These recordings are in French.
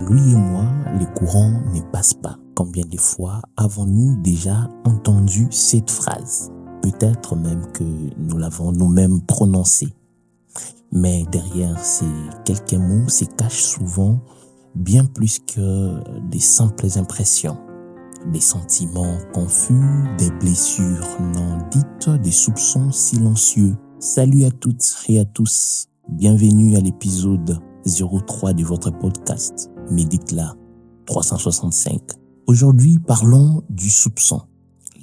Lui et moi, les courants ne passent pas. Combien de fois avons-nous déjà entendu cette phrase? Peut-être même que nous l'avons nous-mêmes prononcée. Mais derrière ces quelques mots se cachent souvent bien plus que des simples impressions. Des sentiments confus, des blessures non dites, des soupçons silencieux. Salut à toutes et à tous. Bienvenue à l'épisode 03 de votre podcast Médite-la 365. Aujourd'hui, parlons du soupçon.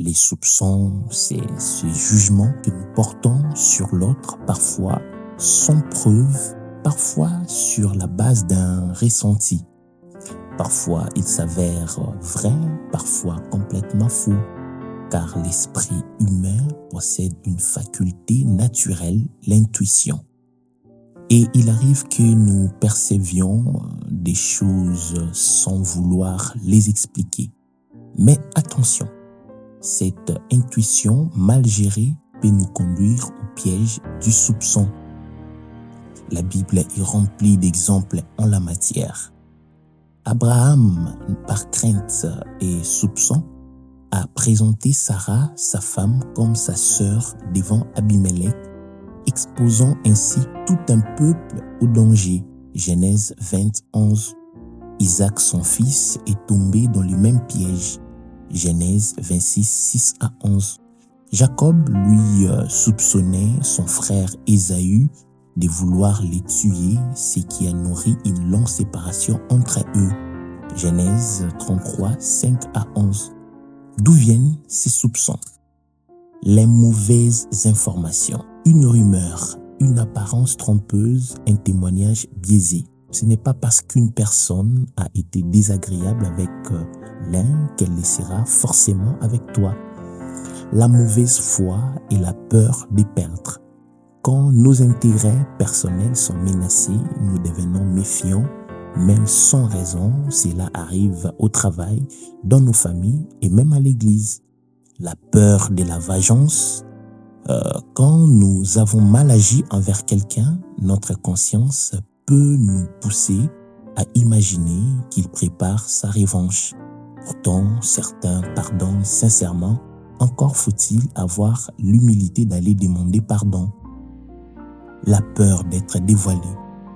Les soupçons, c'est ce jugement que nous portons sur l'autre, parfois sans preuve, parfois sur la base d'un ressenti. Parfois, il s'avère vrai, parfois complètement faux, car l'esprit humain possède une faculté naturelle, l'intuition. Et il arrive que nous percevions des choses sans vouloir les expliquer. Mais attention, cette intuition mal gérée peut nous conduire au piège du soupçon. La Bible est remplie d'exemples en la matière. Abraham, par crainte et soupçon, a présenté Sarah, sa femme, comme sa sœur devant Abimelech, exposant ainsi tout un peuple au danger. Genèse 20:11. Isaac, son fils, est tombé dans le même piège. Genèse 26:6-11. Jacob, lui, soupçonnait son frère Ésaü de vouloir les tuer, ce qui a nourri une longue séparation entre eux. Genèse 33:5-11. D'où viennent ces soupçons? Les mauvaises informations, une rumeur, une apparence trompeuse, un témoignage biaisé. Ce n'est pas parce qu'une personne a été désagréable avec l'un qu'elle le sera forcément avec toi. La mauvaise foi et la peur de perdre. Quand nos intérêts personnels sont menacés, nous devenons méfiants, même sans raison. Cela arrive au travail, dans nos familles et même à l'église. La peur de la vengeance. Quand nous avons mal agi envers quelqu'un, notre conscience peut nous pousser à imaginer qu'il prépare sa revanche. Pourtant, certains pardonnent sincèrement. Encore faut-il avoir l'humilité d'aller demander pardon. La peur d'être dévoilé.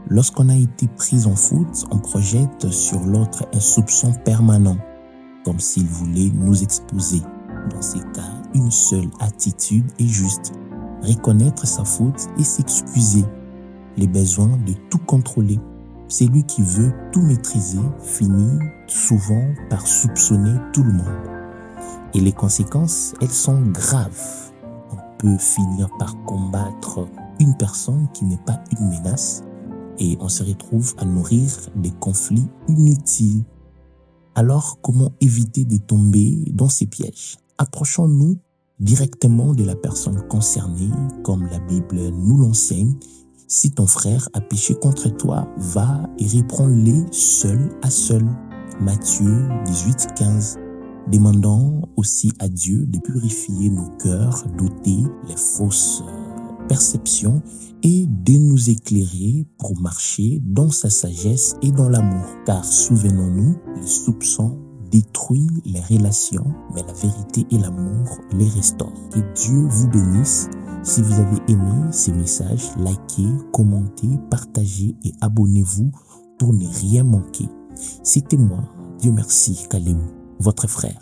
Lorsqu'on a été pris en faute, on projette sur l'autre un soupçon permanent, comme s'il voulait nous exposer. Dans ces cas, une seule attitude est juste: reconnaître sa faute et s'excuser. Les besoins de tout contrôler. Celui qui veut tout maîtriser finit souvent par soupçonner tout le monde. Et les conséquences, elles sont graves. On peut finir par combattre une personne qui n'est pas une menace et on se retrouve à nourrir des conflits inutiles. Alors, comment éviter de tomber dans ces pièges? Approchons-nous directement de la personne concernée, comme la Bible nous l'enseigne. Si ton frère a péché contre toi, va et reprends-les seul à seul. Matthieu 18:15. Demandons aussi à Dieu de purifier nos cœurs, d'ôter les fausses perceptions et de nous éclairer pour marcher dans sa sagesse et dans l'amour. Car souvenons-nous, les soupçons détruisent les relations, mais la vérité et l'amour les restaurent. Que Dieu vous bénisse. Si vous avez aimé ces messages, likez, commentez, partagez et abonnez-vous pour ne rien manquer. C'était moi, Dieu merci, Kalemu, votre frère.